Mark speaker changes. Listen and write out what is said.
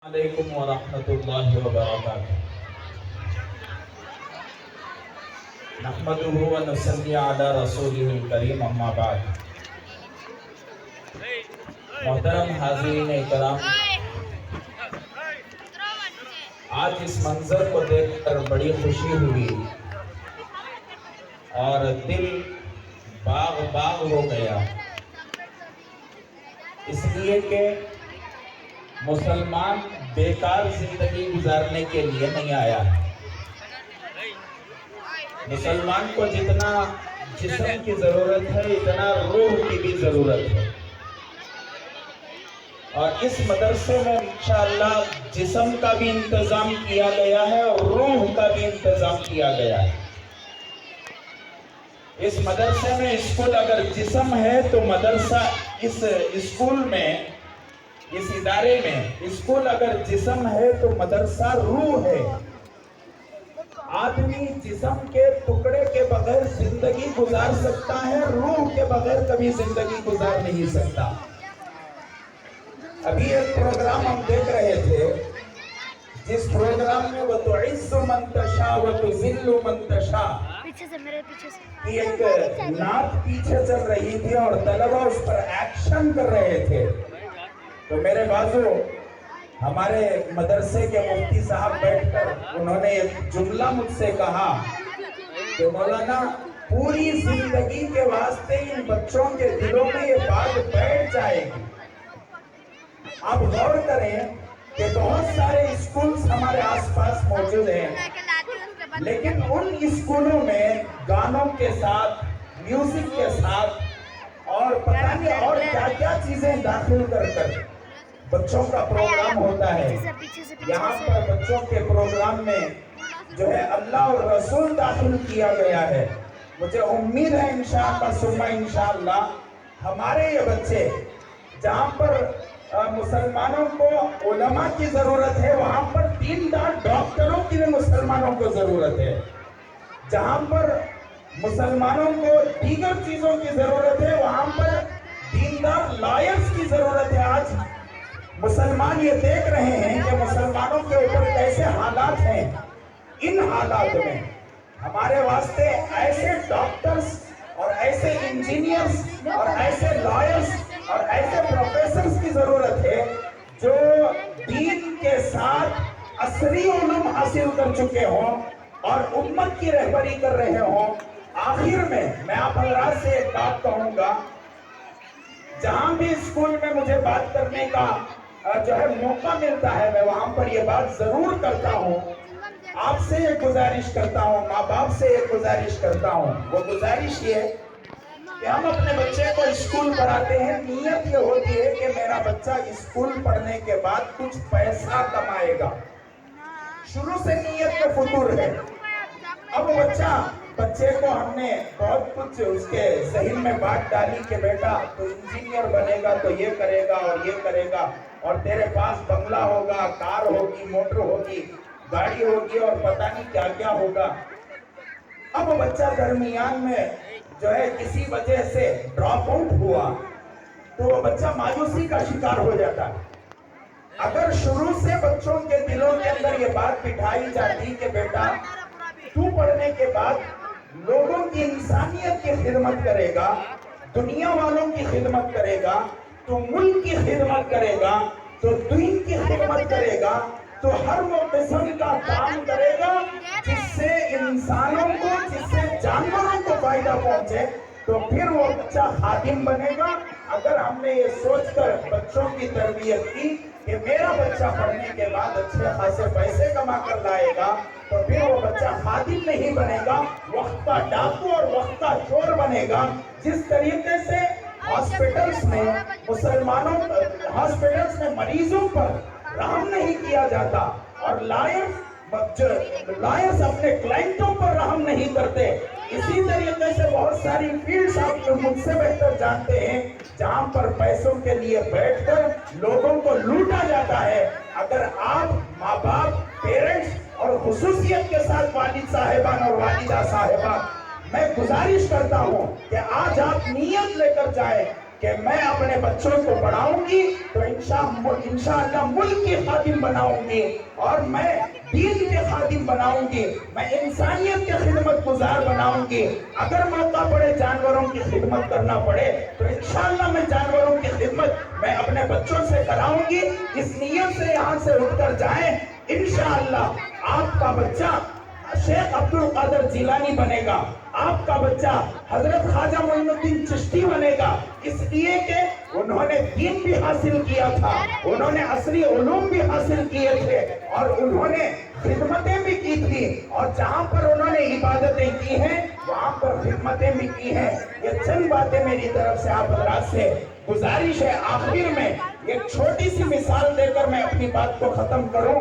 Speaker 1: علیکم ورحمۃ اللہ وبرکاتہ۔ نحمدہ ونصلی علی رسولہ الکریم، اما بعد۔ محترم حاضرین اکرام، آج اس منظر کو دیکھ کر بڑی خوشی ہوئی اور دل باغ باغ ہو گیا، اس لیے کہ مسلمان بیکار زندگی گزارنے کے لیے نہیں آیا ہے۔ مسلمان کو جتنا جسم کی ضرورت ہے اتنا روح کی بھی ضرورت ہے، اور اس مدرسے میں انشاءاللہ جسم کا بھی انتظام کیا گیا ہے اور روح کا بھی انتظام کیا گیا ہے۔ اس مدرسے میں اسکول اگر جسم ہے تو مدرسہ اس اسکول میں، اس ادارے میں اسکول اگر جسم ہے تو مدرسہ روح ہے۔ آدمی جسم کے ٹکڑے کے بغیر زندگی گزار سکتا ہے، روح کے بغیر کبھی زندگی گزار نہیں سکتا۔ ابھی ایک پروگرام ہم دیکھ رہے تھے، جس پروگرام میں وَتُعِزُّ مَن تَشَاءُ وَتُذِلُّ مَن تَشَاءُ کی ایک نعت پیچھے چل رہی تھی اور طلبہ اس پر ایکشن کر رہے تھے، تو میرے بازو ہمارے مدرسے کے مفتی صاحب بیٹھ کر انہوں نے ایک جملہ مجھ سے کہا کہ مولانا پوری زندگی کے واسطے ان بچوں کے دلوں میں یہ بات بیٹھ جائے گی۔ آپ غور کریں کہ بہت سارے اسکولز ہمارے آس پاس موجود ہیں، لیکن ان اسکولوں میں گانوں کے ساتھ، میوزک کے ساتھ اور پتہ نہیں اور کیا کیا چیزیں داخل کر کر بچوں کا پروگرام ہوتا ہے۔ یہاں پر بچوں کے پروگرام میں جو ہے اللہ اور رسول داخل کیا گیا ہے۔ مجھے امید ہے انشاءاللہ ثم انشاءاللہ ہمارے یہ بچے، جہاں پر مسلمانوں کو علماء کی ضرورت ہے وہاں پر دیندار ڈاکٹروں کی بھی مسلمانوں کو ضرورت ہے، جہاں پر مسلمانوں کو دیگر چیزوں کی ضرورت ہے وہاں پر دیندار لائرز کی ضرورت ہے۔ آج مسلمان یہ دیکھ رہے ہیں کہ مسلمانوں کے اوپر کیسے حالات ہیں، ان حالات میں ہمارے واسطے ایسے ڈاکٹرز اور ایسے انجینئرز اور ایسے لائرز اور ایسے پروفیسرز کی ضرورت ہے جو دین کے ساتھ عصری علوم حاصل کر چکے ہوں اور امت کی رہبری کر رہے ہوں۔ آخر میں آپ حضرات سے ایک بات کہوں گا، جہاں بھی اسکول میں مجھے بات کرنے کا جو ہے موقع ملتا ہے میں وہاں پر یہ بات ضرور کرتا ہوں۔ آپ سے ایک گزارش کرتا ہوں، ماں باپ سے ایک گزارش کرتا ہوں، وہ گزارش یہ کہ ہم اپنے بچے کو اسکول پڑھاتے ہیں، نیت یہ ہوتی ہے کہ میرا بچہ اسکول پڑھنے کے بعد کچھ پیسہ کمائے گا، شروع سے نیت میں فطور ہے۔ اب بچے کو ہم نے بہت کچھ اس کے ذہن میں بات ڈالی کہ بیٹا تو انجینئر بنے گا تو یہ کرے گا اور یہ کرے گا اور تیرے پاس بنگلہ ہوگا، کار ہوگی، موٹر ہوگی، گاڑی ہوگی اور پتہ نہیں کیا کیا ہوگا۔ اب بچہ درمیان میں جو ہے کسی وجہ سے ڈراپ آؤٹ ہوا تو وہ بچہ مایوسی کا شکار ہو جاتا ہے۔ اگر شروع سے بچوں کے دلوں کے اندر یہ بات بٹھائی جاتی کہ بیٹا تو پڑھنے کے بعد لوگوں کی انسانیت کی خدمت کرے گا، دنیا والوں کی خدمت کرے گا، تو ملک کی خدمت کرے گا، تو دین کی خدمت کرے گا، تو ہر وہ قسم کا کام کرے گا جس سے انسانوں کو، جس سے جانوروں کو فائدہ پہنچے، تو پھر وہ بچہ خادم بنے گا۔ اگر ہم نے یہ سوچ کر بچوں کی تربیت کی کہ میرا بچہ پڑھنے کے بعد اچھے خاصے پیسے کما کر لائے گا، تو پھر وہ بچہ خادم نہیں بنے گا، وقت کا ڈاکو اور وقت کا چور بنے گا۔ جس طریقے سے ہاسپٹلز میں مریضوں پر رحم نہیں کیا جاتا اور لائرز اپنے کلائنٹوں پر رحم نہیں کرتے، اسی طریقے سے بہت ساری فیلڈز آپ مجھ سے بہتر جانتے ہیں جہاں پر پیسوں کے لیے بیٹھ کر لوگوں کو لوٹا جاتا ہے۔ اگر آپ ماں باپ، پیرنٹس اور خصوصیت کے ساتھ والد صاحبان اور والدہ صاحبہ، میں گزارش کرتا ہوں کہ آج آپ نیت لے کر جائیں کہ میں اپنے بچوں کو پڑھاؤں گی تو انشاءاللہ ملک کے خادم بناؤں گی، اور میں دین کے خادم بناؤں گی، میں انسانیت کے خدمت گزار بناؤں گی۔ اگر موقع پڑے جانوروں کی خدمت کرنا پڑے تو انشاءاللہ میں جانوروں کی خدمت میں اپنے بچوں سے کراؤں گی۔ اس نیت سے یہاں سے اٹھ کر جائیں، انشاءاللہ آپ کا بچہ شیخ عبد القادر جیلانی بنے گا، آپ کا بچہ حضرت خواجہ معین الدین چشتی بنے گا، اس لیے کہ انہوں نے دین بھی حاصل کیا تھا، انہوں نے عصری علوم بھی حاصل کیے تھے، اور انہوں نے خدمتیں بھی کی تھی، اور جہاں پر انہوں نے عبادتیں کی ہیں وہاں پر خدمتیں بھی کی ہیں۔ یہ چند باتیں میری طرف سے آپ حضرات سے گزارش ہے۔ آخر میں ایک چھوٹی سی مثال دے کر میں اپنی بات کو ختم کروں۔